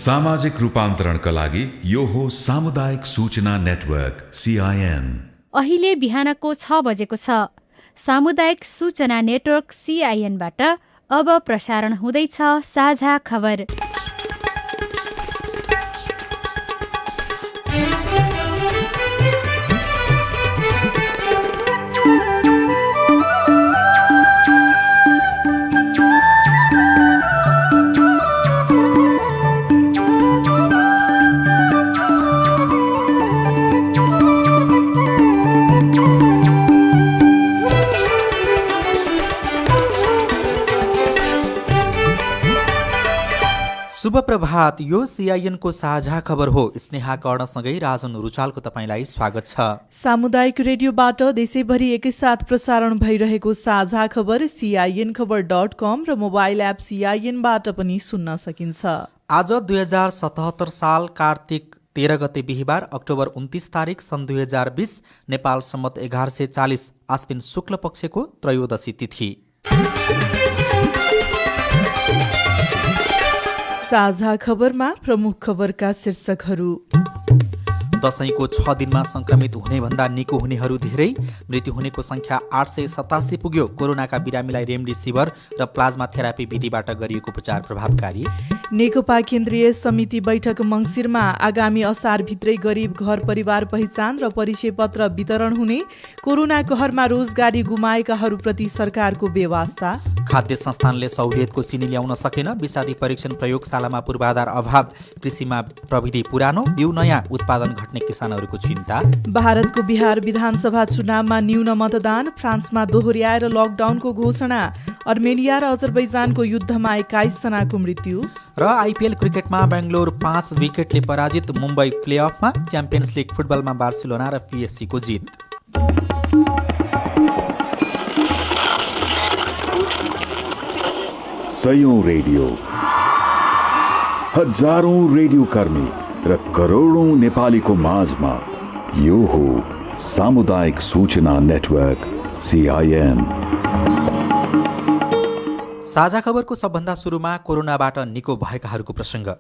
सामाजिक रूपान्तरणका लागि यो हो सामुदायिक सूचना नेटवर्क CIN। अहिले बिहानको 6 बजेको छ। सामुदायिक सूचना नेटवर्क CIN बाट अब प्रसारण हुँदैछ साझा खबर। शुभ प्रभात। यो CIN को साझा खबर हो। स्नेहा कर्णसँगै राजन रुचालको तपाईलाई स्वागत छ। सामुदायिक रेडियोबाट देशैभरि एकैसाथ प्रसारण भइरहेको साझा खबर CINखबर.com र मोबाइल एप CIN-बाट पनि सुन्न सकिन्छ। आज 2077 साल कार्तिक 13 गते बिहिबार अक्टोबर 29 तारिक सन् 2020 नेपाल सम्मत 1140 आश्विन शुक्ल पक्षको त्रयोदशी तिथि। साझा खबरमा प्रमुख खबरका शीर्षकहरू। दशैंको 6 दिनमा संक्रमित हुनेभन्दा निको हुनेहरू धेरै, मृत्यु हुनेको संख्या 887 पुग्यो। कोरोनाका बिरामीलाई रेमडेसिभिर र प्लाज्मा थेरापी विधिबाट गरिएको उपचार प्रभावकारी। नेकपा केन्द्रीय समिति बैठक मङ्सिरमा, आगामी असारभित्रै गरिब घर परिवार पहिचान र परिचय पत्र वितरण हुने। कोरोना कहरमा रोजगारी गुमाएकाहरूप्रति सरकारको बेवास्ता। खाद्य संस्थानले सहुलियतको चिनी ल्याउन सकेन। विषादी परीक्षण प्रयोगशालामा पूर्वाधार अभाव, कृषिमा प्रविधि पुरानो, बिउ नयाँ, उत्पादन घट्ने किसानहरूको चिन्ता। भारतको बिहार विधानसभा चुनावमा न्यून मतदान, फ्रान्समा दोहोर्याएर लकडाउनको घोषणा। अर्मेनिया र अजरबैजानको युद्धमा 21 जनाको मृत्यु। र IPL क्रिकेटमा बेंगलोर 5 विकेटले पराजित, मुम्बई प्लेअफमा। च्याम्पियन्स लिग फुटबलमा बार्सिलोना र PSG को जित। सयौं रेडियो, हजारौं रेडियो कर्मी र करोडौं नेपालीको माझमा यो हो सामुदायिक सूचना नेटवर्क CIN। साझा खबरको सबभन्दा सुरुमा कोरोनाबाट निको भएकाहरूको प्रसङ्ग।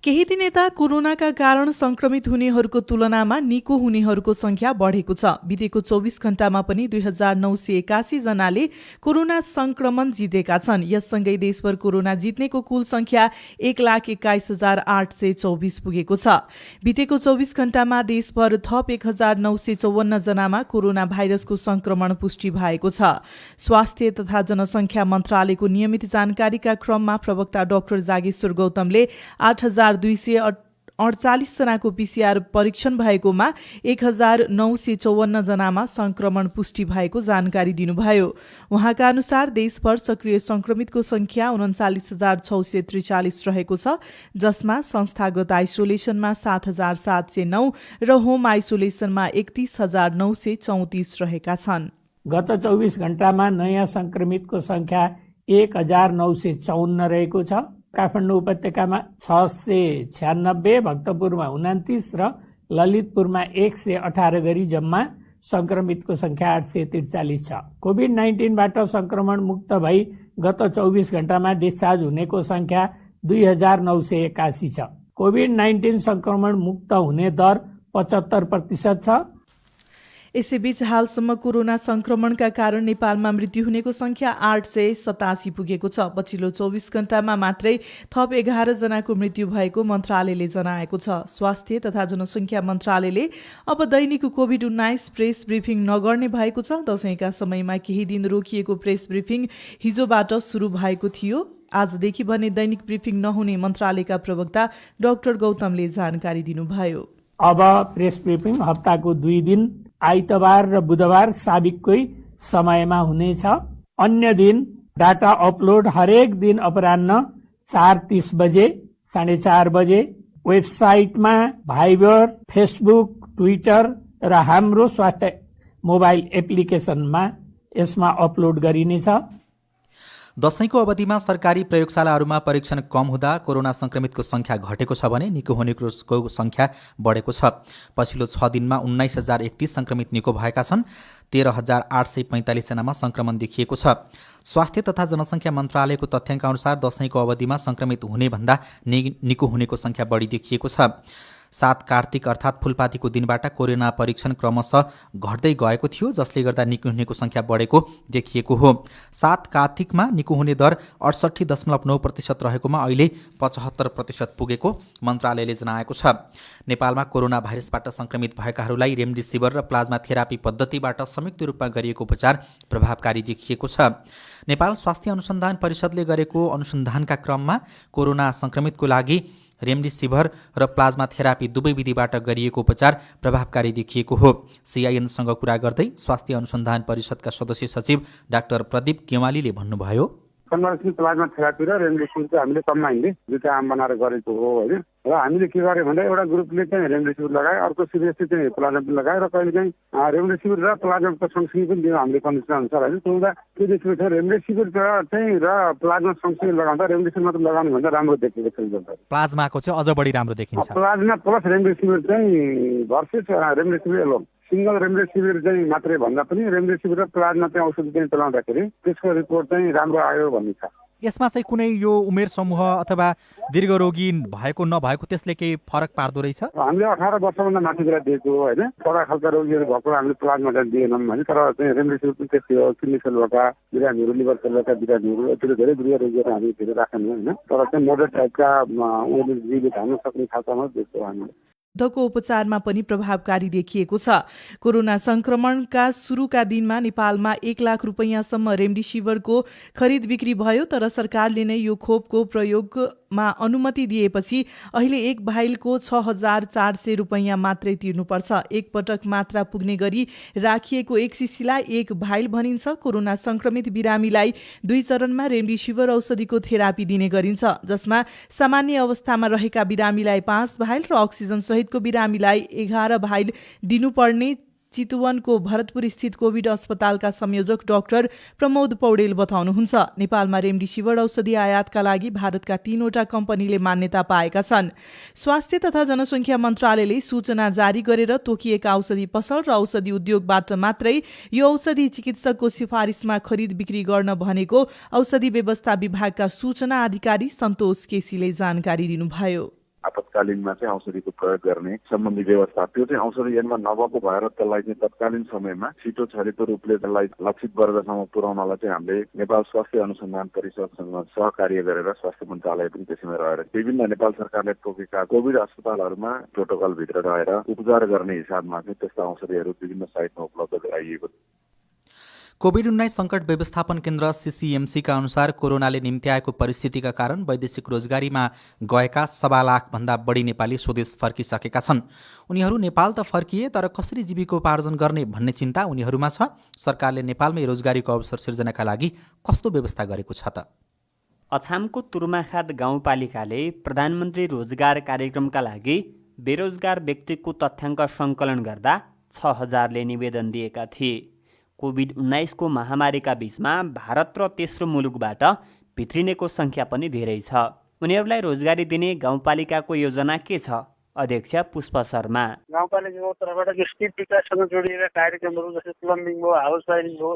केही दिन यता कोरोनाका कारण संक्रमित हुनेहरूको तुलनामा निको हुनेहरूको संख्या बढेको छ। बितेको 24 घण्टामा पनि 2981 जनाले कोरोना संक्रमण जितेका छन्। यससँगै देशभर कोरोना जित्नेको कुल संख्या 1,21,824 पुगेको छ। बितेको 24 घण्टामा देशभर थप 1,954 जनामा कोरोना भाइरसको संक्रमण पुष्टि भएको छ। स्वास्थ्य तथा जनसङ्ख्या मन्त्रालयको नियमित जानकारीका क्रममा प्रवक्ता डाक्टर जागेश्वर गौतमले 8,248 जनाको PCR परीक्षण भएकोमा 1,954 जनामा संक्रमण पुष्टि भएको जानकारी दिनुभयो। उहाँका अनुसार देशभर सक्रिय संक्रमितको संख्या 39,643 रहेको छ, जसमा संस्थागत आइसोलेसनमा 7,709 र होम आइसोलेसनमा 31,934 रहेका छन्। गत 24 घण्टामा नयाँ संक्रमितको संख्या 1,954 रहेको छ। काठमाडौँ उपत्यकामा 696, भक्तपुरमा 29 र ललितपुरमा 118 गरी जम्मा संक्रमितको संख्या 843 छ। कोभिड-19बाट संक्रमण मुक्त भई गत 24 घण्टामा डिस्चार्ज हुनेको संख्या 2,981 छ। कोभिड-19 संक्रमण मुक्त हुने दर 75% छ। यसैबीच हालसम्म कोरोना संक्रमणका कारण नेपालमा मृत्यु हुनेको संख्या 887 पुगेको छ। पछिल्लो 24 घण्टामा मात्रै थप 11 जनाको मृत्यु भएको मन्त्रालयले जनाएको छ। स्वास्थ्य तथा जनसङ्ख्या मन्त्रालयले अब दैनिक कोभिड-19 प्रेस ब्रिफिङ नगर्ने भएको छ। दशैंका समयमा केही दिन रोकिएको प्रेस ब्रिफिङ हिजोबाट सुरु भएको थियो। आजदेखि भने दैनिक ब्रिफिङ नहुने मन्त्रालयका प्रवक्ता डाक्टर गौतमले जानकारी दिनुभयो। अब प्रेस ब्रिफिङ हप्ताको 2 दिन आइतबार र बुधबार साबिककै समयमा हुनेछ। अन्य दिन डाटा अपलोड हरेक दिन अपराह्न 4:30 बजे, 4:30 बजे वेबसाइटमा, भाइबर, फेसबुक, ट्विटर र हाम्रो स्वास्थ्य मोबाइल एप्लिकेसनमा यसमा अपलोड गरिनेछ। दशैंको अवधिमा सरकारी प्रयोगशालाहरूमा परीक्षण कम हुँदा कोरोना संक्रमितको संख्या घटेको छ भने निको हुनेको संख्या बढेको छ। पछिल्लो 6 दिनमा 19,031 संक्रमित निको भएका छन्। 13,845 जनामा संक्रमण देखिएको छ। स्वास्थ्य तथा जनसङ्ख्या मन्त्रालयको तथ्याङ्क अनुसार दशैंको अवधिमा संक्रमित हुने भन्दा निको हुनेको संख्या बढी देखिएको छ। 7 कार्तिक अर्थात् फुलपातीको दिनबाट कोरोना परीक्षण क्रमशः घट्दै गएको थियो, जसले गर्दा निको हुनेको संख्या बढेको देखिएको हो। 7 कार्तिकमा निको हुने दर 68.9% रहेकोमा अहिले 75% पुगेको मन्त्रालयले जनाएको छ। नेपालमा कोरोना भाइरसबाट संक्रमित भएकाहरूलाई रेमडेसिभिर र प्लाज्मा थेरापी पद्धतिबाट संयुक्त रूपमा गरिएको उपचार प्रभावकारी देखिएको छ। नेपाल स्वास्थ्य अनुसन्धान परिषदले गरेको अनुसन्धानका क्रममा कोरोना संक्रमितको लागि रेमडेसिभिर र प्लाज्मा थेरापी दुवै विधिबाट गरिएको उपचार प्रभावकारी देखिएको हो। सिआइएनसँग कुरा गर्दै स्वास्थ्य अनुसन्धान परिषदका सदस्य सचिव डाक्टर प्रदीप गेवालीले भन्नुभयो, कन्भर्सन प्लाज्मा थेरापी र रेमडेसिभिर चाहिँ हामीले कम्बाइन्डली दुईटा आम बनाएर गरेको हो होइन। र हामीले के गर्यो भन्दा एउटा ग्रुपले चाहिँ रेमडेसिभिर लगायो, अर्को सिरियसली चाहिँ प्लाज्मा लगायो र कहिले चाहिँ रेमडेसिभिर र प्लाज्माको सँगसँगै पनि दियो हामीले कन्डिसन अनुसार होइन। त्यो हुँदा के देखिएको छ, रेमडेसिभिर चाहिँ र प्लाज्मा सँगसँगै लगाउँदा रेमडेसिभिर मात्र लगाउनु भन्दा राम्रो देखिएको छ। प्लाज्माको चाहिँ अझ बढी राम्रो देखिन्छ। प्लाज्मा प्लस रेमडेसिभिर चाहिँ versus remdesivir alone single remdesivir चाहिँ मात्रै भन्दा पनि रेमडेसिभिर र प्लाज्मा चाहिँ औषधि चाहिँ चलाउँदाखेरि त्यसको रिपोर्ट चाहिँ राम्रो आयो भन्ने छ। यसमा चाहिँ कुनै यो उमेर समूह अथवा दीर्घरोगी भएको नभएको त्यसले केही फरक पार्दो रहेछ? हामीले 18 वर्षभन्दा माथिबाट दिएको होइन। कडा खालका रोगीहरू भएको हामीले प्लाज्मा चाहिँ दिएनौँ होइन। तर चाहिँ रेमडेसिभिर पनि त्यस्तै हो, किडनी फेल भएका बिरामीहरू, लिभर फेल भएका बिरामीहरू, यतिले धेरै दृढ रोगीहरू हामी धेरै राख्ने होइन। तर चाहिँ मोडरेट टाइपका उनीहरूले जीवित हाल्न सक्ने खालकामा दिएको हामीले। युद्धको उपचारमा पनि प्रभावकारी देखिएको छ। कोरोना संक्रमणका सुरुका दिनमा नेपालमा 1 लाख रुपैयाँसम्म रेमडेसिभिरको खरिद बिक्री भयो, तर सरकारले नै यो खोपको प्रयोगमा अनुमति दिएपछि अहिले एक भाइलको 6,400 रुपैयाँ मात्रै तिर्नुपर्छ। एक पटक मात्रा पुग्ने गरी राखिएको एक शिशीलाई एक भाइल भनिन्छ। कोरोना संक्रमित बिरामीलाई 2 चरणमा रेमडेसिभिर औषधिको थेरापी दिने गरिन्छ, जसमा सामान्य अवस्थामा रहेका बिरामीलाई 5 भाइल र अक्सिजन सहितको बिरामीलाई 11 भाइल दिनुपर्ने चितवनको भरतपुर स्थित कोभिड अस्पतालका संयोजक डाक्टर प्रमोद पौडेल बताउनुहुन्छ। नेपालमा रेमडेसिभिर औषधि आयातका लागि भारतका 3वटा कम्पनीले मान्यता पाएका छन्। स्वास्थ्य तथा जनसङ्ख्या मन्त्रालयले सूचना जारी गरेर तोकिएका औषधि पसल र औषधि उद्योगबाट मात्रै यो औषधि चिकित्सकको सिफारिसमा खरिद बिक्री गर्न भनेको औषधि व्यवस्था विभागका सूचना अधिकारी सन्तोष केसीले जानकारी दिनुभयो। आपतकालीनमा चाहिँ औषधिको प्रयोग गर्ने सम्बन्धी व्यवस्था, त्यो चाहिँ औषधि ऐनमा नभएको भएर त्यसलाई चाहिँ तत्कालीन समयमा छिटो छरितो रूपले त्यसलाई लक्षित वर्गसम्म पुर्याउनलाई चाहिँ हामीले नेपाल स्वास्थ्य अनुसन्धान परिषदसँग सहकार्य गरेर स्वास्थ्य मन्त्रालय पनि त्यसैमा रहेर विभिन्न नेपाल सरकारले तोकेका कोभिड अस्पतालहरूमा प्रोटोकलभित्र रहेर उपचार गर्ने हिसाबमा चाहिँ त्यस्ता औषधिहरू विभिन्न साइटमा उपलब्ध गराइएको छ। कोभिड-19 सङ्कट व्यवस्थापन केन्द्र सीसीएमसीका अनुसार कोरोनाले निम्त्याएको परिस्थितिका कारण वैदेशिक रोजगारीमा गएका 1.25 लाखभन्दा बढी नेपाली स्वदेश फर्किसकेका छन्। उनीहरू नेपाल त फर्किए, तर कसरी जीविकोपार्जन गर्ने भन्ने चिन्ता उनीहरूमा छ। सरकारले नेपालमै रोजगारीको अवसर सिर्जनाका लागि कस्तो व्यवस्था गरेको छ त? अछामको तुर्माखात गाउँपालिकाले प्रधानमन्त्री रोजगार कार्यक्रमका लागि बेरोजगार व्यक्तिको तथ्याङ्क सङ्कलन गर्दा 6,000ले निवेदन दिएका थिए। कोभिड-19 को महामारीका बीचमा भारत र तेस्रो मुलुकबाट भित्रिनेको संख्या पनि धेरै छ। उनीहरूलाई रोजगारी दिने गाउँपालिकाको योजना के छ? अध्यक्ष पुष्प शर्मा, गाउँपालिकाको तर्फबाट स्किल विकाससँग जोडिएका कार्यक्रमहरू जस्तै प्लम्बिङ भयो, हाउस वायरिङ भयो,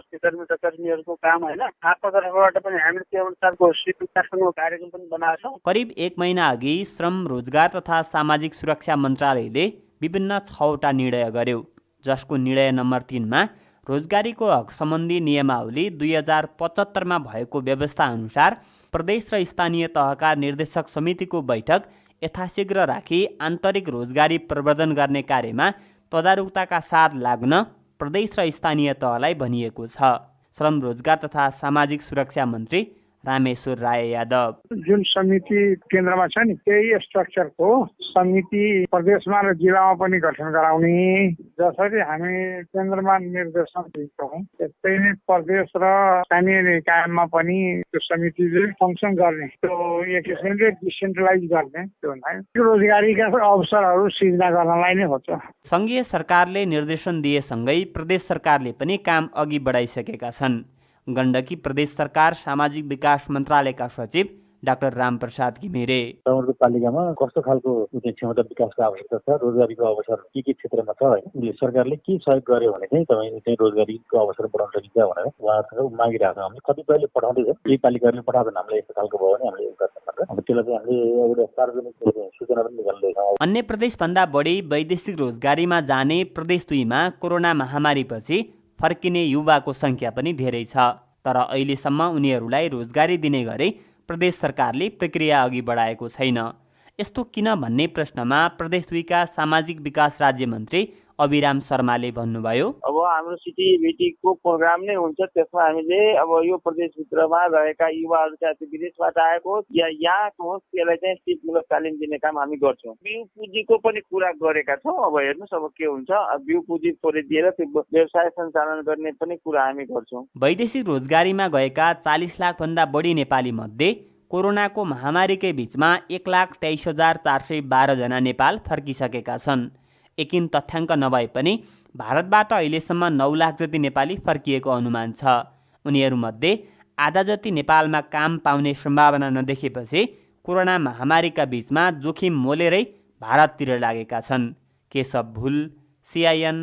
कर्मीहरूको काम होइन, आफ्नो तर्फबाट पनि हामीले त्यो अनुसारको स्किल विकाससँग कार्यक्रम पनि बनाएको छौँ। करिब 1 महिना अघि श्रम, रोजगार तथा सामाजिक सुरक्षा मन्त्रालयले विभिन्न 6वटा निर्णय गर्यो, जसको निर्णय नम्बर 3मा रोजगारीको हक सम्बन्धी नियमावली 2075मा भएको व्यवस्था अनुसार प्रदेश र स्थानीय तहका निर्देशक समितिको बैठक यथाशीघ्र राखी आन्तरिक रोजगारी प्रवर्धन गर्ने कार्यमा तदारुकताका साथ लाग्न प्रदेश र स्थानीय तहलाई भनिएको छ। श्रम, रोजगार तथा सामाजिक सुरक्षा मन्त्री रामेश्वर राय यादव, जुन समिति केन्द्रमा छ नि त्यही स्ट्रक्चरको समिति प्रदेशमा र जिल्लामा पनि गठन गराउने, जसरी हामी केन्द्रमा निर्देशन दिन्छौँ त्यस्तै नै प्रदेश र स्थानीय निकायमा पनि त्यो समितिले फङ्सन गर्ने, त्यो एक किसिमले डिसेन्ट्रलाइज गर्ने, त्यो रोजगारीका अवसरहरू सिर्जना गर्नलाई नै हो। सङ्घीय सरकारले निर्देशन दिएसँगै प्रदेश सरकारले पनि काम अघि बढाइसकेका छन्। गण्डकी प्रदेश सरकार सामाजिक विकास मन्त्रालयका सचिव डाक्टर रामप्रसाद घिमिरे नगरपालिकामा कस्तो खालको क्षमता विकासको आवश्यकता छ, रोजगारीको अवसर के क्षेत्रमा छ होइन, सरकारले के सहयोग गर्यो भने चाहिँ रोजगारीको अवसर बढाउन सकिन्छ भनेर उहाँहरूसँग मागिरहेको छौँ। हामीले कतिपयले पठाउँदैछ, केही पालिकाहरूले पठाउँदैन, हामीले यस्तो खालको भयो भने हामीले त्यसलाई चाहिँ हामीले एउटा सार्वजनिक सूचना पनि निकाल्दैछौँ। अन्य प्रदेशभन्दा बढी वैदेशिक रोजगारीमा जाने प्रदेश 2मा कोरोना महामारीपछि फर्किने युवाको सङ्ख्या पनि धेरै छ। तर अहिलेसम्म उनीहरूलाई रोजगारी दिने गरी प्रदेश सरकारले प्रक्रिया अघि बढाएको छैन। यस्तो किन भन्ने प्रश्नमा प्रदेश 2का सामाजिक विकास राज्य मन्त्री अभिराम शर्माले भन्नुभयो, अब हाम्रो सिटिभिटीको प्रोग्राम नै हुन्छ, त्यसमा हामीले अब यो प्रदेशभित्रमा रहेका युवाहरू चाहे विदेशबाट आएको होस् या यहाँको होस्, त्यसलाई चाहिँ सिपमूलक तालिम दिने काम हामी गर्छौँ। बिउ पुँजीको पनि कुरा गरेका छौँ। अब हेर्नुहोस् अब के हुन्छ, बिउ पुँजी थोरै दिएर त्यो व्यवसाय सञ्चालन गर्ने पनि कुरा हामी गर्छौँ। वैदेशिक रोजगारीमा गएका 40 लाखभन्दा बढी नेपाली मध्ये कोरोनाको महामारीकै बीचमा 1,23,412 जना नेपाल फर्किसकेका छन्। एकिन तथ्याङ्क नभए पनि भारतबाट अहिलेसम्म 9 लाख जति नेपाली फर्किएको अनुमान छ। उनीहरूमध्ये आधा जति नेपालमा काम पाउने सम्भावना नदेखेपछि कोरोना महामारीका बीचमा जोखिम मोलेरै भारततिर लागेका छन्। केशव भुल, CIN,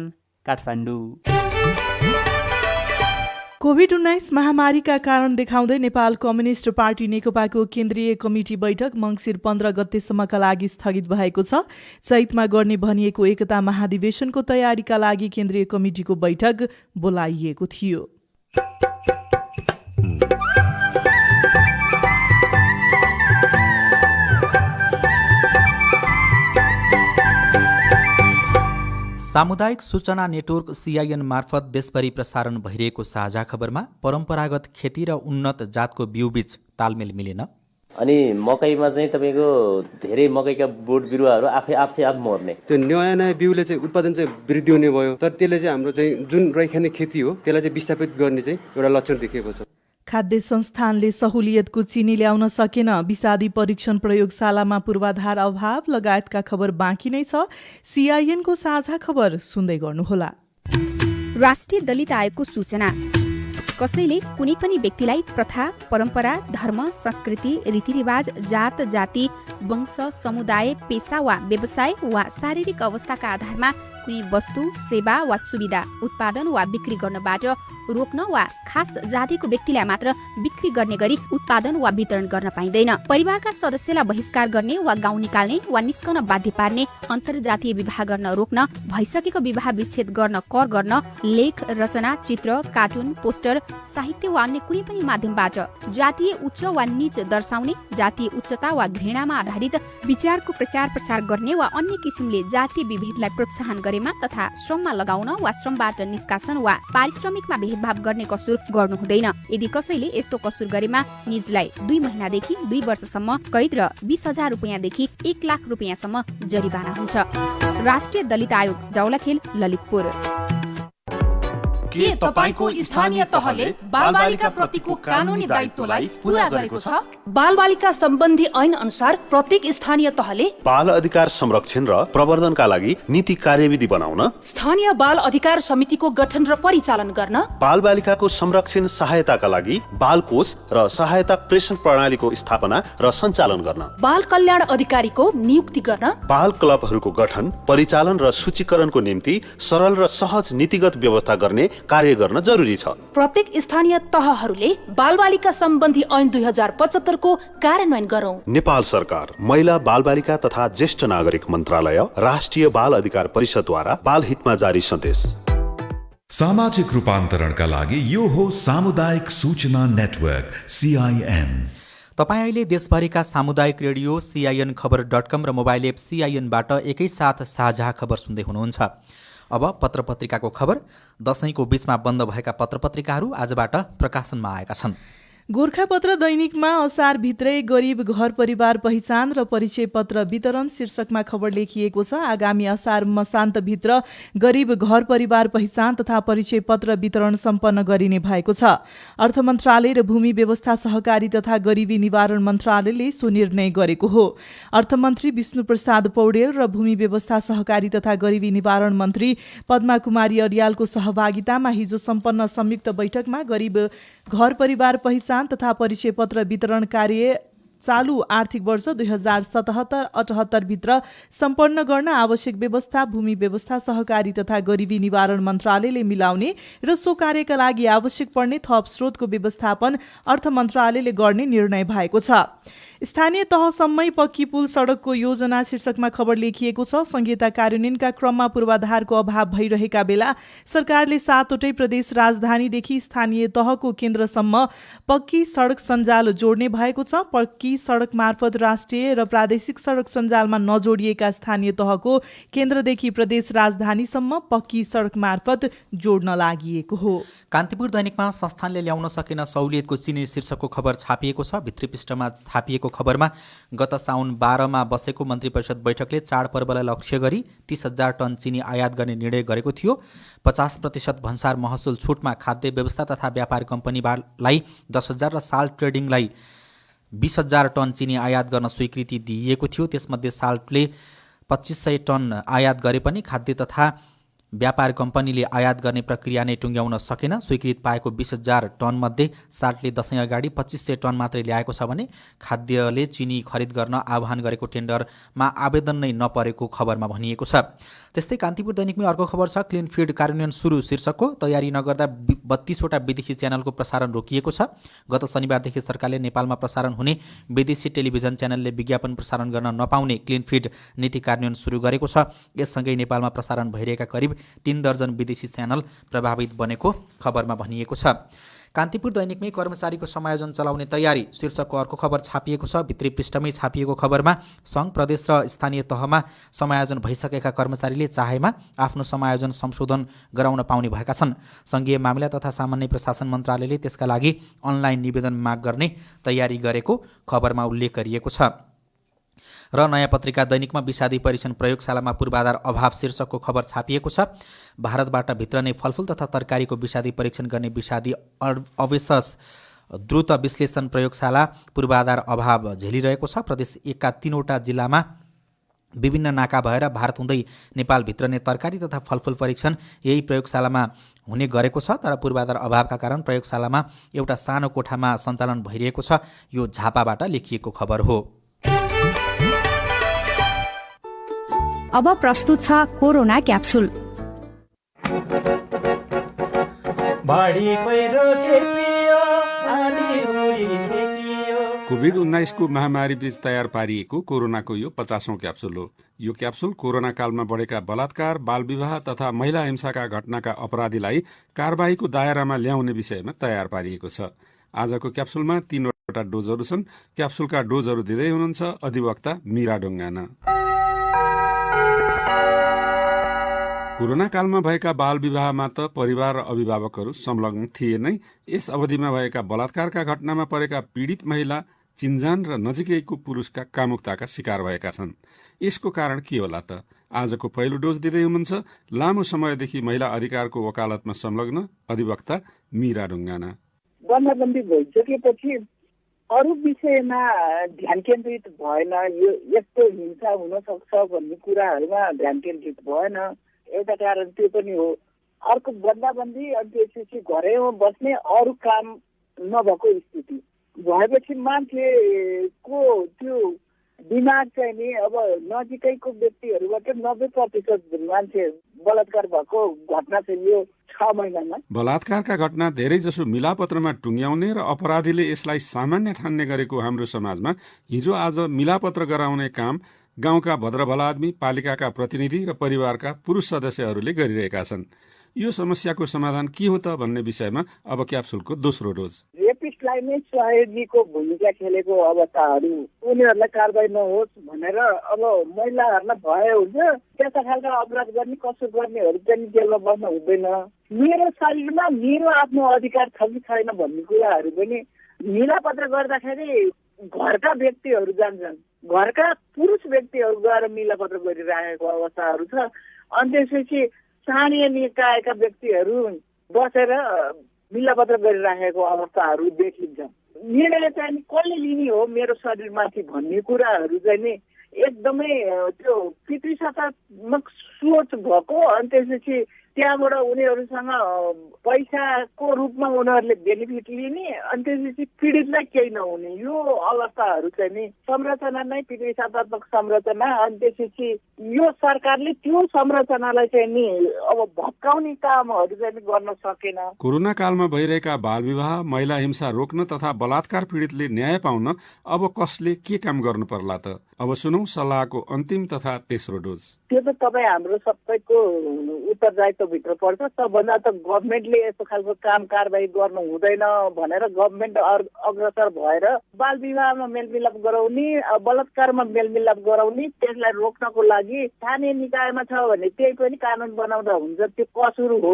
काठमाडौँ। कोभिड-19 महामारीका कारण देखाउँदै नेपाल कम्युनिस्ट पार्टी नेकपाको केन्द्रीय कमिटी बैठक मङ्सिर 15 गतेसम्मका लागि स्थगित भएको छ। चैतमा गर्ने भनिएको एकता महाधिवेशनको तयारीका लागि केन्द्रीय कमिटीको बैठक बोलाइएको थियो। सामुदायिक सूचना नेटवर्क CIN मार्फत देशभरि प्रसारण भइरहेको साझा खबरमा परम्परागत खेती र उन्नत जातको बिउबीच तालमेल मिलेन। अनि मकैमा चाहिँ तपाईँको धेरै मकैका बोट बिरुवाहरू आफै मर्ने, त्यो नयाँ नयाँ बिउले चाहिँ उत्पादन चाहिँ वृद्धि हुने भयो, तर त्यसले चाहिँ हाम्रो चाहिँ जुन रैखाने खेती हो त्यसलाई चाहिँ विस्थापित गर्ने चाहिँ एउटा लक्षण देखिएको छ। खाद्य संस्थानले सहुलियतको चिनी ल्याउन सकेन, विषादी परीक्षण प्रयोगशालामा पूर्वाधार अभाव लगायतका खबर बाँकी नै छ। CIN को साझा खबर सुन्दै गर्नुहोला। राष्ट्रिय दलित आयोगको सूचना, कसैले कुनै पनि व्यक्तिलाई प्रथा, परम्परा, धर्म, संस्कृति, रीतिरिवाज, जात, जाति, वंश, समुदाय, पेशा वा व्यवसाय वा शारीरिक अवस्थाका आधारमा कुनै वस्तु, सेवा वा सुविधा उत्पादन वा बिक्री गर्नबाट रोक्न वा खास जातिको व्यक्तिलाई मात्र बिक्री गर्ने गरी उत्पादन वा वितरण गर्न पाइँदैन। परिवारका सदस्यलाई बहिष्कार गर्ने वा गाउँ निकाल्ने वा निस्कन बाध्य पार्ने, अन्तर्जातीय विवाह गर्न रोक्न, भइसकेको विवाह विच्छेद गर्न, कर गर्न, लेख, रचना, चित्र, कार्टुन, पोस्टर, साहित्य वा अन्य कुनै पनि माध्यमबाट जातीय उच्च वा नीच दर्शाउने, जातीय उच्चता वा घृणामा आधारित विचारको प्रचार प्रसार गर्ने वा अन्य किसिमले जातीय विभेदलाई प्रोत्साहन गरेमा तथा श्रममा लगाउन वा श्रमबाट निष्कासन वा पारिश्रमिकमा भेदभाव गर्ने कसुर गर्नु हुँदैन। यदि कसैले यस्तो कसुर गरेमा निजलाई 2 महिनादेखि 2 वर्षसम्म कैद र 20,000 रुपियाँदेखि 1 लाख रुपियाँसम्म जरिवाना हुन्छ। राष्ट्रिय दलित आयोग, जाउलाखेल, ललितपुर। के तपाईको स्थानीय तहले बालबालिका प्रतिको कानुनी दायित्वलाई पूरा गरेको छ? बालबालिका सम्बन्धी ऐन अनुसार प्रत्येक स्थानीय तहले बाल अधिकार संरक्षण र प्रवर्धनका लागि नीति कार्यविधि बनाउन, स्थानीय बाल अधिकार समितिको गठन र परिचालन गर्न, बालबालिकाको संरक्षण सहायताका लागि बाल कोष र सहायता प्रेषण प्रणालीको स्थापना र सञ्चालन गर्न, बाल कल्याण अधिकारीको नियुक्ति गर्न, बाल क्लबहरूको गठन, परिचालन र सूचीकरणको निम्ति सरल र सहज नीतिगत व्यवस्था गर्ने कार्य गर्न जरुरी छ। प्रत्येक स्थानीय तहहरूले बालबालिका सम्बन्धी ऐन 2075 को कार्यान्वयन गरौं। नेपाल सरकार, महिला, बालबालिका तथा ज्येष्ठ नागरिक मन्त्रालय, राष्ट्रिय बाल अधिकार परिषदद्वारा बाल हितमा जारी सन्देश। सामाजिक रूपान्तरणका लागि यो हो सामुदायिक सूचना नेटवर्क CIN। तपाईँ अहिले देशभरिका सामुदायिक रेडियो CINखबर.com र मोबाइल एप CIN-बाट एकैसाथ साझा खबर सुन्दै हुनुहुन्छ। अब पत्रपत्रिकाको खबर। दशैंको बीचमा बन्द भएका पत्रपत्रिकाहरू आजबाट प्रकाशनमा आएका छन्। गोर्खापत्र दैनिकमा असारभित्रै गरिब घर परिवार पहिचान र परिचय पत्र वितरण शीर्षकमा खबर लेखिएको छ। आगामी असार मसान्तभित्र गरिब घर परिवार पहिचान तथा परिचय पत्र वितरण सम्पन्न गरिने भएको छ। अर्थ मन्त्रालय र भूमि व्यवस्था सहकारी तथा गरिबी निवारण मन्त्रालयले सो निर्णय गरेको हो। अर्थमन्त्री विष्णु प्रसाद पौडेल र भूमि व्यवस्था सहकारी तथा गरिबी निवारण मन्त्री पद्मा कुमारी अर्यालको सहभागितामा हिजो सम्पन्न संयुक्त बैठकमा गरिब घर परिवार पहिचान तथा परिचय पत्र वितरण कार्य चालू आर्थिक वर्ष 2077-78 भित्र सम्पन्न गर्न आवश्यक व्यवस्था भूमि व्यवस्था सहकारी तथा गरिबी निवारण मन्त्रालयले मिलाउने र सो कार्यका लागि आवश्यक पर्ने थप स्रोतको व्यवस्थापन अर्थ मन्त्रालयले गर्ने निर्णय भएको छ। स्थानीय तहसम्मै पक्की पुल सडकको योजना शीर्षकमा खबर लेखिएको छ। संहिता कार्यान्वयनका क्रममा पूर्वाधारको अभाव भइरहेका बेला सरकारले 7वटै प्रदेश राजधानीदेखि स्थानीय तहको केन्द्रसम्म पक्की सडक सञ्जाल जोड्ने भएको छ। पक्की सडक मार्फत राष्ट्रिय र प्रादेशिक सडक सञ्जालमा नजोडिएका स्थानीय तहको केन्द्रदेखि प्रदेश राजधानीसम्म पक्की सडक मार्फत जोड्न लागि हो। कान्तिपुर दैनिकमा संस्थानले ल्याउन सकेन सहुलियतको चिनी शीर्षकको खबर छापिएको छ। भित्री पृष्ठमा छापिएको खबरमा गत साउन 12 मा बसेको मन्त्री परिषद बैठकले चाडपर्वलाई लक्ष्य गरी 30,000 टन चिनी आयात गर्ने निर्णय गरेको थियो। 50% भन्सार महसुल छुटमा खाद्य व्यवस्था तथा व्यापार कम्पनीलाई 10,000 र साल्ट ट्रेडिङलाई 20,000 टन चिनी आयात गर्न स्वीकृति दिइएको थियो। त्यसमध्ये साल्टले 2500 टन आयात गरे पनि खाद्य तथा व्यापार कम्पनीले आयात गर्ने प्रक्रिया नै टुङ्ग्याउन सकेन। स्वीकृत पाएको 20,000 टन मध्ये साल्टले दशैं अगाडि 2500 टन मात्रै ल्याएको छ भने खाद्यले चिनी खरिद गर्न आह्वान गरेको टेन्डरमा आवेदन नै नपरेको खबरमा भनिएको छ। त्यस्तै कान्तिपुर दैनिकमै अर्को खबर छ। क्लिन फिड कार्यान्वयन सुरु शीर्षकको। तयारी नगर्दा 32वटा विदेशी च्यानलको प्रसारण रोकिएको छ। गत शनिबारदेखि सरकारले नेपालमा प्रसारण हुने विदेशी टेलिभिजन च्यानलले विज्ञापन प्रसारण गर्न नपाउने क्लिन फिड नीति कार्यान्वयन सुरु गरेको छ। यससँगै नेपालमा प्रसारण भइरहेका करिब 3 दर्जन विदेशी च्यानल प्रभावित बनेको खबरमा भनिएको छ। कान्तिपुर दैनिकमै कर्मचारीको समायोजन चलाउने तयारी शीर्षकको अर्को खबर छापिएको छ। भित्री पृष्ठमै छापिएको खबरमा सङ्घ प्रदेश र स्थानीय तहमा समायोजन भइसकेका कर्मचारीले चाहेमा आफ्नो समायोजन संशोधन गराउन पाउने भएका छन्। सङ्घीय मामिला तथा सामान्य प्रशासन मन्त्रालयले त्यसका लागि अनलाइन निवेदन माग गर्ने तयारी गरेको खबरमा उल्लेख गरिएको छ। र नयाँ पत्रिका दैनिकमा विषादी परीक्षण प्रयोगशालामा पूर्वाधार अभाव शीर्षकको खबर छापिएको छ। भारतबाट भित्र नै फलफुल तथा तरकारीको विषादी परीक्षण गर्ने विषादी अवशेष द्रुत विश्लेषण प्रयोगशाला पूर्वाधार अभाव झेलिरहेको छ। प्रदेश 1 का 3वटा जिल्लामा विभिन्न नाका भएर भारत हुँदै नेपालभित्र नै तरकारी तथा फलफुल परीक्षण यही प्रयोगशालामा हुने गरेको छ। तर पूर्वाधार अभावका कारण प्रयोगशालामा एउटा सानो कोठामा सञ्चालन भइरहेको छ। यो झापाबाट लेखिएको खबर हो। अब प्रस्तुत छ कोरोना क्याप्सुल। कोभिड-19 को महामारी बीच तयार पारिएको कोरोनाको यो 50औं क्याप्सुल हो। यो क्याप्सुल कोरोना कालमा बढेका बलात्कार, बालविवाह तथा महिला हिंसाका घटनाका अपराधीलाई कारबाहीको दायरामा ल्याउने विषयमा तयार पारिएको छ। आजको क्याप्सुलमा 3वटा डोजहरू छन्। क्याप्सुलका डोजहरू दिँदै हुनुहुन्छ अधिवक्ता मीरा ढुङ्गाना। कोरोना कालमा भएका बाल विवाहमा त परिवार र अभिभावकहरू संलग्न थिए नै। यस अवधिमा भएका बलात्कारका घटनामा परेका पीडित महिला चिन्जान र नजिकैको पुरुषका कामुकताका शिकार भएका छन्। यसको कारण के होला त? आजको पहिलो डोज दिँदै हुनुहुन्छ लामो समयदेखि महिला अधिकारको वकालतमा संलग्न अधिवक्ता मीरा ढुङ्गाना। बन्दाबन्दी भइसकेपछि अरू विषयमा ध्यान केन्द्रित भएन। यो यस्तो हिंसा हुन सक्छ भन्ने कुराहरूमा ध्यान केन्द्रित भएन। एउटा कारण त्यो पनि हो। अर्को बन्दाबन्दी अनि त्यसपछि घरैमा बस्ने अरू काम नभएको स्थिति भएपछि मान्छेको त्यो दिमाग चाहिँ नि अब नजिकैको व्यक्तिहरूबाट 90% मान्छे बलात्कार भएको घटना चाहिँ यो 6 महिनामा। बलात्कारका घटना धेरै जसो मिलापत्रमा टुङ्ग्याउने र अपराधीले यसलाई सामान्य ठान्ने गरेको हाम्रो समाजमा हिजो आज मिलापत्र गराउने काम गाउँका भद्रभला आदमी, पालिकाका प्रतिनिधि र परिवारका पुरुष सदस्यहरूले गरिरहेका छन्। यो समस्याको समाधान के हो त भन्ने विषयमा अब क्याप्सुलको दोस्रो डोज। रेपिस्टलाई नै सहयोगीको भूमिका खेलेको अवस्थाहरू उनीहरूलाई कारबाही नहोस् भनेर अब महिलाहरूलाई भए हुन्छ। त्यस्ता खालका अपराध गर्ने कसो गर्नेहरू चाहिँ जेलमा बस्न हुँदैन। मेरो शरीरमा मेरो आफ्नो अधिकार छ कि छैन भन्ने कुराहरू पनि मिलापत्र गर्दाखेरि घरका व्यक्तिहरू जान्छन्। घरका पुरुष व्यक्तिहरू गएर मिलापत्र गरिरहेको अवस्थाहरू छ। अनि त्यसपछि स्थानीय निकायका व्यक्तिहरू बसेर मिलापत्र गरिराखेको अवस्थाहरू देखिन्छ। निर्णय चाहिँ कसले लिने हो मेरो शरीरमाथि भन्ने कुराहरू चाहिँ नि एकदमै त्यो पितृसत्तात्मक सोच भएको। अनि त्यसपछि त्यहाँबाट उनीहरूसँग पैसाको रूपमा उनीहरूले बेनिफिट लिने अनि त्यसपछि पीडितलाई केही नहुने यो अवस्थाहरू चाहिँ नि संरचना नै पितृसत्तात्मक संरचना। अनि त्यसपछि यो सरकारले त्यो संरचनालाई चाहिँ नि अब भत्काउने कामहरू चाहिँ नि गर्न सकेन। कोरोना कालमा भइरहेका बाल विवाह, महिला हिंसा रोक्न तथा बलात्कार पीडितले न्याय पाउन अब कसले के काम गर्नु पर्ला त? अब सुनौ सल्लाहको अन्तिम तथा तेस्रो डोज। त्यो त तपाईँ हाम्रो सबैको उत्तरदायित्वभित्र पर्छ। सबभन्दा त गभर्मेन्टले यस्तो खालको काम कारबाही गर्नु हुँदैन भनेर गभर्मेन्ट अग्रसर भएर बाल विवाहमा मेलमिलाप गराउने, बलात्कारमा मेलमिलाप गराउने, त्यसलाई रोक्नको लागि स्थानीय निकायमा छ भने त्यही पनि कानुन बनाउँदा हुन्छ। त्यो कसुर हो,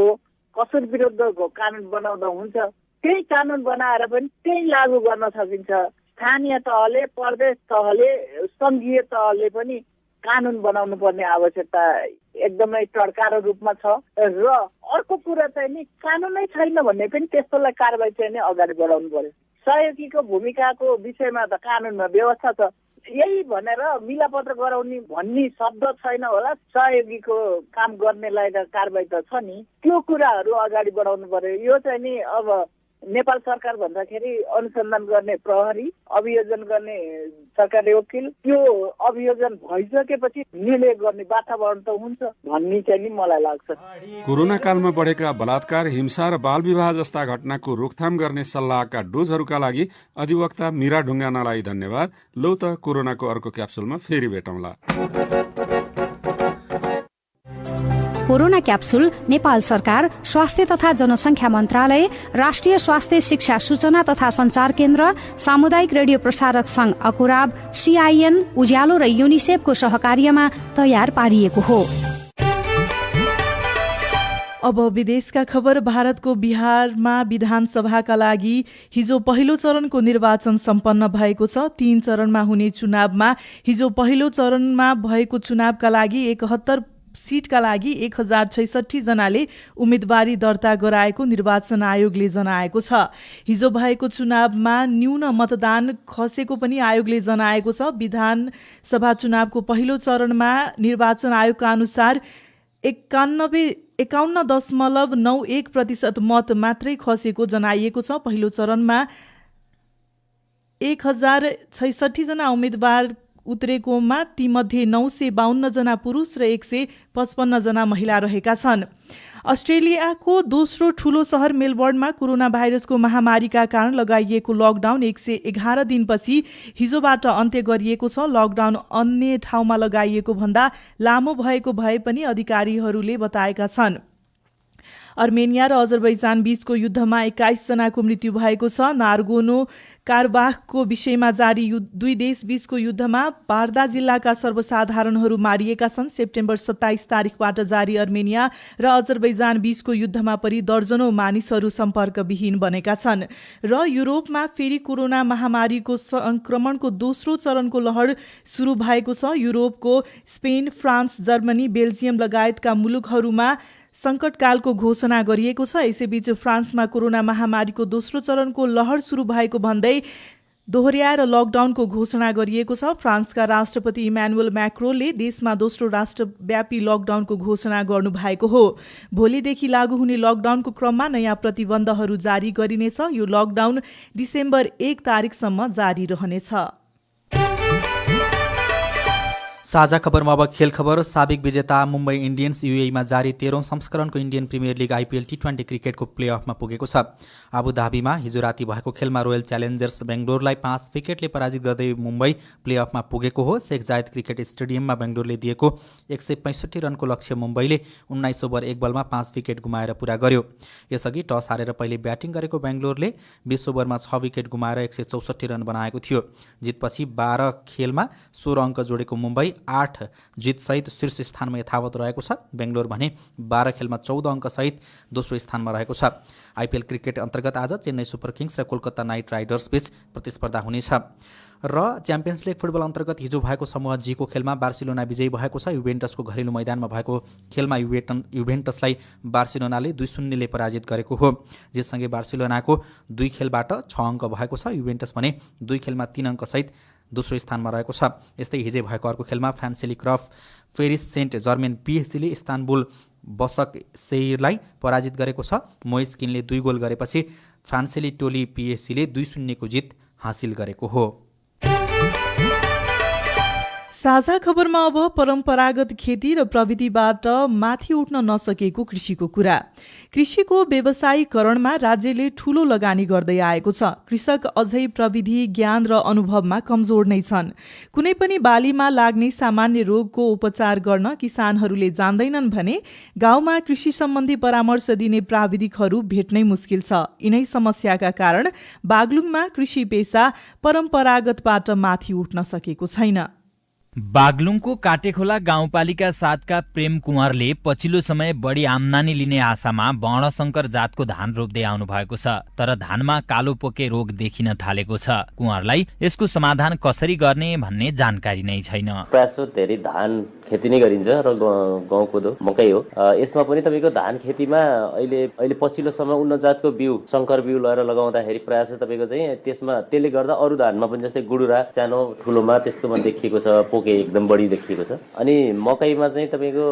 कसुर विरुद्धको कानुन बनाउँदा हुन्छ। त्यही कानुन बनाएर पनि त्यही लागू गर्न सकिन्छ। स्थानीय तहले, प्रदेश तहले, संघीय तहले पनि कानुन बनाउनु पर्ने आवश्यकता एकदमै टड्कारो रूपमा छ। र अर्को कुरा चाहिँ नि कानुनै छैन भन्ने पनि त्यस्तोलाई कारबाही चाहिँ नि अगाडि बढाउनु पर्यो। सहयोगीको भूमिकाको विषयमा त कानुनमा व्यवस्था छ। यही भनेर मिलापत्र गराउने भन्ने शब्द छैन होला। सहयोगीको काम गर्नेलाई त कारबाही त छ नि। त्यो कुराहरू अगाडि बढाउनु पर्यो। यो चाहिँ नि अब नेपाल सरकार भन्दाखेरि अनुसन्धान गर्ने प्रहरी, अभियोजन गर्ने सरकारी वकिल, त्यो अभियोजन भइसकेपछि निर्णय गर्ने वातावरण त हुन्छ भन्ने चाहिँ नि मलाई लाग्छ। कोरोना कालमा बढेका बलात्कार, हिंसा र बाल विवाह जस्ता घटनाको रोकथाम गर्ने सल्लाहका डोजहरूका लागि अधिवक्ता मीरा ढुङ्गानालाई धन्यवाद। लौ त कोरोनाको अर्को क्याप्सुलमा फेरि भेटौँला। कोरोना क्याप्सुल नेपाल सरकार, स्वास्थ्य तथा जनसंख्या मन्त्रालय, राष्ट्रिय स्वास्थ्य शिक्षा सूचना तथा संचार केन्द्र, सामुदायिक रेडियो प्रसारक संघ अकुराब, सीआईएन, उज्यालो र युनिसेफको सहकार्यमा तयार पारिएको हो। अब विदेशका खबर। भारतको बिहारमा विधानसभाका लागि हिजो पहिलो चरणको निर्वाचन सम्पन्न भएको छ। 3 चरणमा हुने चुनावमा हिजो पहिलो चरणमा भएको चुनावका लागि 71 सीटका लागि 1066 जनाले उम्मेदवारी दर्ता गराएको निर्वाचन आयोगले जनाएको छ। हिजो भएको चुनावमा न्यून मतदान खसेको पनि आयोगले जनाएको छ। विधानसभा चुनावको पहिलो चरणमा निर्वाचन आयोगका अनुसार 51.91% मत मात्रै खसेको जनाइएको छ। पहिलो चरणमा 1066 जना उम्मेदवार उत्रेकोमा तीमध्ये 952 जना पुरुष र 155 जना महिला रहेका छन्। अस्ट्रेलियाको दोस्रो ठूलो शहर मेलबर्नमा कोरोना भाइरसको महामारीका कारण लगाइएको लकडाउन 111 दिनपछि हिजोबाट अन्त्य गरिएको छ। लकडाउन अन्य ठाउँमा लगाइएको भन्दा लामो भएको भए पनि अधिकारीहरूले बताएका छन्। अर्मेनिया र अजरबैजान बीचको युद्धमा 21 जनाको मृत्यु भएको छ। नार्गोनो कारबाखको विषयमा जारी दुई देश बीचको युद्धमा बार्दा जिल्लाका सर्वसाधारणहरू मारिएका छन्। सेप्टेम्बर 27 तारिखबाट जारी अर्मेनिया र अजरबैजान बीचको युद्धमा परि दर्जनौं मानिसहरू सम्पर्कविहीन बनेका छन्। र युरोपमा फेरि कोरोना महामारीको संक्रमणको दोस्रो चरणको लहर सुरु भएको छ। युरोपको स्पेन, फ्रान्स, जर्मनी, बेल्जियम लगायतका मुलुकहरूमा संकटकालको घोषणा गरिएको छ। यसैबीच फ्रान्समा कोरोना महामारीको दोस्रो चरणको लहर सुरु भएको भन्दै दोहोर्याएर लकडाउनको घोषणा गरिएको छ। फ्रान्सका राष्ट्रपति इमानुएल मैक्रोनले देशमा दोस्रो राष्ट्रव्यापी लकडाउनको घोषणा गर्नुभएको हो। भोलिदेखि लागू हुने लकडाउनको क्रममा नयाँ प्रतिबन्धहरू जारी गरिनेछ। यो लकडाउन डिसेम्बर 1 तारिकसम्म जारी रहनेछ। साझा खबरमा अब खेल खबर। साबिक विजेता मुम्बई इन्डियन्स युएईमा जारी 13औं संस्करणको इन्डियन प्रिमियर लिग आइपिएल टी20 क्रिकेटको प्लेअफमा पुगेको छ। आबुधाबीमा हिजो राति भएको खेलमा रोयल च्यालेन्जर्स बेङ्गलोरलाई 5 विकेटले पराजित गर्दै मुम्बई प्लेअफमा पुगेको हो। शेख जायद क्रिकेट स्टेडियममा बेङ्गलोरले दिएको 165 रनको लक्ष्य मुम्बईले 19 ओभर 1 बलमा 5 विकेट गुमाएर पूरा गर्यो। यसअघि टस हारेर पहिले ब्याटिङ गरेको बेङ्गलोरले 20 ओभरमा 6 विकेट गुमाएर 164 रन बनाएको थियो। जितपछि 12 खेलमा 16 अङ्क जोडेको मुम्बई 8 जितसहित शीर्ष स्थानमा यथावत रहेको छ। बेङ्गलोर भने 12 खेलमा 14 अङ्कसहित दोस्रो स्थानमा रहेको छ। आइपिएल क्रिकेट अन्तर्गत आज चेन्नई सुपर किङ्स र कोलकाता नाइट राइडर्स बीच प्रतिस्पर्धा हुनेछ। र च्याम्पियन्स लिग फुटबल अन्तर्गत हिजो भएको समूह जीको खेलमा बार्सिलोना विजयी भएको छ। युभेन्टसको घरेलु मैदानमा भएको खेलमा युभेन्टसलाई बार्सिलोनाले 2-0 ले पराजित गरेको हो। जितसँगै बार्सिलोनाको 2 खेलबाट 6 अङ्क भएको छ। युभेन्टस भने 2 खेलमा 3 अङ्कसहित दोस्रो स्थानमा रहेको छ। यस्तै हिजै भएको अर्को खेलमा फ्रान्सेली क्रफ पेरिस सेन्ट जर्मेन पिएसजीले इस्तानबुल बसक सेयरलाई पराजित गरेको छ। मोइस किनले 2 गोल गरेपछि फ्रान्सेली टोली पिएससीले 2-0 को जित हासिल गरेको हो। साझा खबरमा अब परम्परागत खेती र प्रविधिबाट माथि उठ्न नसकेको कृषिको कुरा। कृषिको व्यवसायीकरणमा राज्यले ठूलो लगानी गर्दै आएको छ। कृषक अझै प्रविधि, ज्ञान र अनुभवमा कमजोर नै छन्। कुनै पनि बालीमा लाग्ने सामान्य रोगको उपचार गर्न किसानहरूले जान्दैनन् भने गाउँमा कृषि सम्बन्धी परामर्श दिने प्राविधिकहरू भेट्नै मुस्किल छ। यिनै समस्याका कारण बागलुङमा कृषि पेशा परम्परागतबाट माथि उठ्न सकेको छैन। बागलुङको काटेखोला गाउँपालिका 7 का प्रेम कुँवरले पछिल्लो समय बढी आम्दानी लिने आशामा वर्णशंकर जातको धान रोप्दै आउनु भएको छ, तर धानमा कालो पोके रोग देखिन थालेको छ। कुँवरलाई यसको समाधान कसरी गर्ने भन्ने जानकारी नै छैन। प्रायः धेरै धान खेती नै गरिन्छ र गहुँ कोदो मकै हो। यसमा पनि तपाईको धान खेतीमा अहिले पछिल्लो समय उन्नत जातको बिउ शंकर बिउ लगाएर लगाउँदाखेरि प्रायः तपाईको चाहिँ त्यसले गर्दा अरू धानमा पनि जस्तै गुडुरा सानो ठुलोमा त्यस्तोमा देखिएको छ, पोके एकदम बढी देखिएको छ। अनि मकैमा चाहिँ तपाईको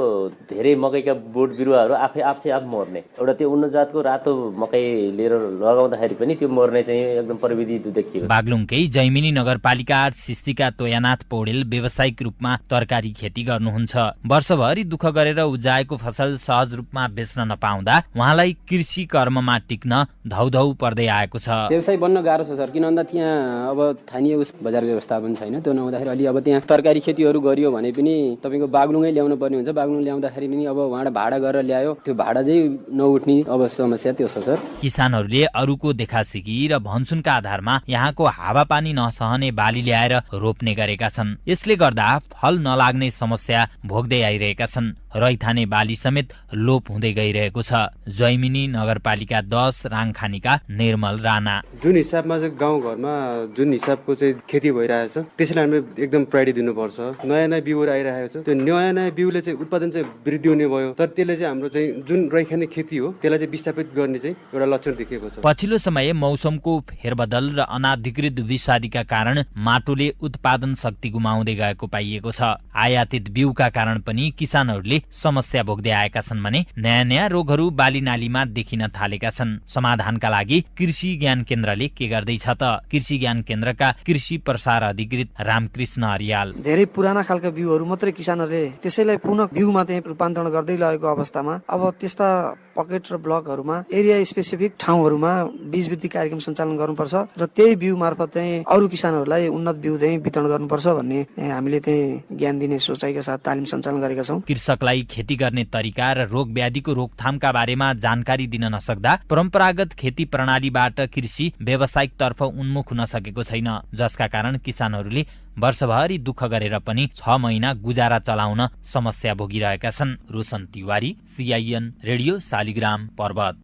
धेरै मकैका बोट बिरुवाहरू आफै मर्ने, एउटा त्यो उन्नत जातको रातो मकै लिएर लगाउँदाखेरि पनि त्यो मर्ने चाहिँ एकदम प्रविधि देखिएको। बागलुङकै जैमिनी नगरपालिका 8 सिस्तीका तोयानाथ पौडेल व्यावसायिक रूपमा तरकारी खेती गर्नुहुन्छ। वर्षभरि दुःख गरेर उब्जाएको फसल सहज रूपमा बेच्न नपाउँदा उहाँलाई कृषि कर्ममा टिक्न धौधौ पर्दै आएको छ। व्यवसाय बन्न गाह्रो छ सर, किन भन्दा त्यहाँ अब स्थानीय बजार व्यवस्थापन छैन। त्यो नहुँदाखेरि अलि अब त्यहाँ तरकारी खेतीहरू गरियो भने पनि तपाईको बागलुङै ल्याउनु पर्ने हुन्छ। बागलुङ ल्याउँदाखेरि पनि अब उहाँबाट भाडा गरेर ल्यायो, त्यो भाडा चाहिँ नउठ्ने अब समस्या त्यो छ सर। किसानहरूले अरूको देखासिकी र भनसुनका आधारमा यहाँको हावापानी नसहने बाली ल्याएर रोप्ने गरेका छन्। यसले गर्दा फल नलाग्ने समस्या भोग्दै आइरहेका छन्। रैथाने बाली समेत लोप हुँदै गइरहेको छ। जैमिनी नगरपालिका 10 राङखानीका निर्मल राणा जुन हिसाबमा चाहिँ गाउँघरमा जुन हिसाबको चाहिँ खेती भइरहेको छ त्यसैले हामीले एकदम प्रायोरिटी दिनुपर्छ। नयाँ बिउहरू आइरहेको छ, त्यो नयाँ बिउले चाहिँ उत्पादन चाहिँ वृद्धि हुने भयो, तर त्यसले चाहिँ हाम्रो चाहिँ जुन रैखाने खेती हो त्यसलाई चाहिँ विस्थापित गर्ने चाहिँ एउटा लक्षण देखिएको छ। पछिल्लो समय मौसमको फेरबदल र अनाधिकृत विषादीका कारण माटोले उत्पादन शक्ति गुमाउँदै गएको पाइएको छ। आयातित बिउका कारण पनि किसानहरूले समस्या भोग्दै आएका छन् भने नयाँ रोगहरू बाली नालीमा देखिन थालेका छन्। समाधानका लागि कृषि ज्ञान केन्द्रले के गर्दैछ त? कृषि ज्ञान केन्द्रका कृषि प्रसार अधिकृत रामकृष्ण हरियाल धेरै पुराना खालका बिउहरू मात्रै किसानहरूले त्यसैलाई पुनः बिउमा चाहिँ रूपान्तरण गर्दै लगेको अवस्थामा अब त्यस्ता पकेट र ब्लकहरूमा एरिया स्पेसिफिक ठाउँहरूमा बीज वृद्धि कार्यक्रम सञ्चालन गर्नुपर्छ र त्यही बिउ मार्फत चाहिँ अरू किसानहरूलाई उन्नत बिउ चाहिँ वितरण गर्नुपर्छ भन्ने हामीले चाहिँ ज्ञान दिने सोचाइका साथ तालिम सञ्चालन गरेका छौँ। कृषकलाई खेती गर्ने तरिका र रोग व्याधिको रोकथामका बारेमा जानकारी दिन नसक्दा परम्परागत खेती प्रणालीबाट कृषि व्यावसायिक तर्फ उन्मुख हुन सकेको छैन, जसका कारण किसानहरूले वर्षभरि दुःख गरेर पनि 6 महिना गुजारा चलाउन समस्या भोगिरहेका छन्। रोशन तिवारी, CIN रेडियो शालिग्राम पर्वत।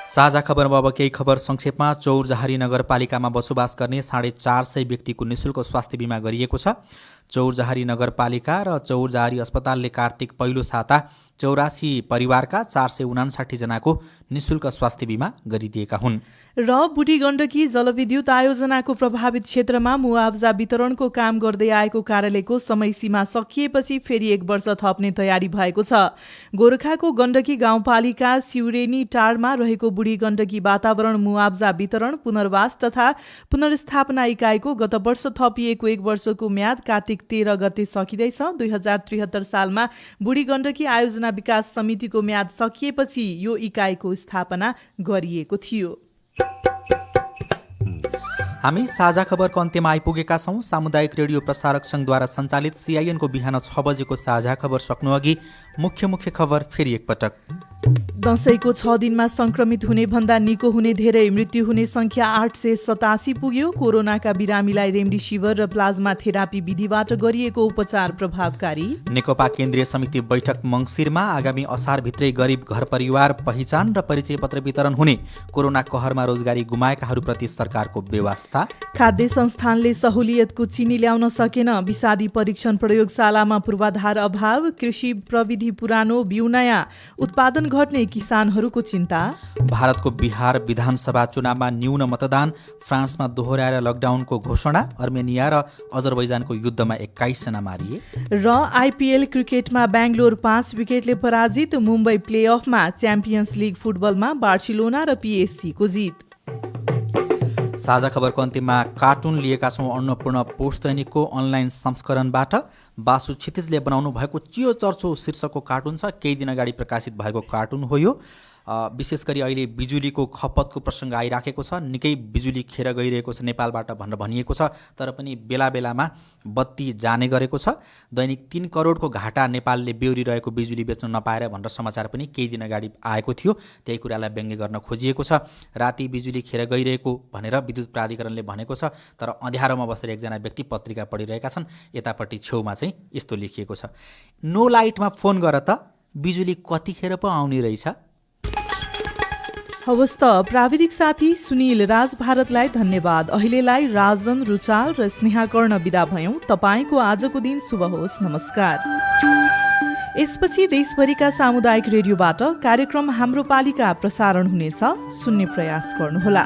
साझा खबरमा अब केही खबर संक्षेपमा। चौरजहारी नगरपालिकामा बसोबास गर्ने 450 व्यक्तिको निशुल्क स्वास्थ्य बीमा गरिएको छ। चौरजहारी नगरपालिका र चौरजहारी अस्पतालले कार्तिक पहिलो साता 84 परिवारका 459 जनाको निशुल्क स्वास्थ्य बीमा गरिदिएका हुन्। र बुढी गण्डकी जलविद्युत आयोजनाको प्रभावित क्षेत्रमा मुआवजा वितरणको काम गर्दै आएको कार्यालयको समय सीमा सकिएपछि फेरि 1 वर्ष थप्ने तयारी भएको छ। गोरखाको गण्डकी गाउँपालिका सिउरेनी टारमा रहेको बुढी गण्डकी वातावरण मुआवजा वितरण पुनर्वास तथा पुनर्स्थापना इकाइको गत वर्ष थपिएको 1 वर्षको म्याद कार्तिक 13 गते सकिँदैछ। 2073 सालमा बुढी गण्डकी आयोजना विकास समितिको म्याद सकिएपछि यो इकाइको स्थापना गरिएको थियो। हामी साझा खबरको अन्त्यमा आइपुगेका छौँ। सामुदायिक रेडियो प्रसारक संघद्वारा सञ्चालित CIN को बिहान 6 बजेको साझा खबर सक्नु अघि मुख्य खबर फेरि एकपटक। दशैंको 6 दिनमा संक्रमित हुने भन्दा निको हुने धेरै, मृत्यु हुने संख्या 887 पुग्यो। कोरोनाका बिरामीलाई रेमडेसिभिर र प्लाज्मा थेरापी विधिबाट गरिएको उपचार प्रभावकारी। नेकपा केन्द्रीय समिति बैठक मङ्सिरमा, आगामी असारभित्रै गरिब घर परिवार पहिचान र परिचय पत्र वितरण हुने। कोरोना कहरमा रोजगारी गुमाएकाहरूप्रति सरकारको व्यवस्था। खाद्य संस्थानले सहुलियतको चिनी ल्याउन सकेन। विषादी परीक्षण प्रयोगशालामा पूर्वाधार अभाव। कृषि प्रविधि पुरानो, बिउ नयाँ। उत्पादन घट्ने किसानहरूको चिन्ता। भारतको बिहार विधानसभा चुनावमा न्यून मतदान, फ्रान्समा दोहोऱ्याएर लकडाउनको घोषणा, अर्मेनिया र अजरबैजानको युद्धमा 21 जना मारिए। र आइपिएल क्रिकेटमा बेंगलोर 5 विकेटले पराजित, मुम्बई प्लेअफमा च्याम्पियन्स लिग फुटबलमा बार्सिलोना र पिएससी को जित। साझा खबरको अन्त्यमा कार्टुन लिएका छौँ अन्नपूर्ण पोस्ट दैनिकको अनलाइन संस्करणबाट। बासु क्षितिजले बनाउनु भएको चियो चर्चो शीर्षकको कार्टुन छ। केही दिन अगाडि प्रकाशित भएको कार्टुन हो यो। विशेष गरी अहिले बिजुलीको खपतको प्रसङ्ग आइराखेको छ। निकै बिजुली खेर गइरहेको छ नेपालबाट भनेर भनिएको छ, तर पनि बेला बेलामा बत्ती जाने गरेको छ। दैनिक 3 करोडको घाटा नेपालले बेहोरिरहेको बिजुली बेच्न नपाएर भनेर समाचार पनि केही दिन अगाडि आएको थियो। त्यही कुरालाई व्यङ्ग्य गर्न खोजिएको छ। राति बिजुली खेर गइरहेको भनेर विद्युत प्राधिकरणले भनेको छ, तर अँध्यारोमा बसेर एकजना व्यक्ति पत्रिका पढिरहेका छन्। यतापट्टि छेउमा चाहिँ यस्तो लेखिएको छ, नो लाइटमा फोन गर त बिजुली कतिखेर पो आउने रहेछ। हवस् त प्राविधिक साथी सुनिल राज भारतलाई धन्यवाद। अहिलेलाई राजन रुचाल र स्नेहा कर्ण बिदा भयौँ। तपाईँको आजको दिन शुभ होस्। नमस्कार। यसपछि देशभरिका सामुदायिक रेडियोबाट कार्यक्रम हाम्रो पालिका प्रसारण हुनेछ। सुन्ने प्रयास गर्नुहोला।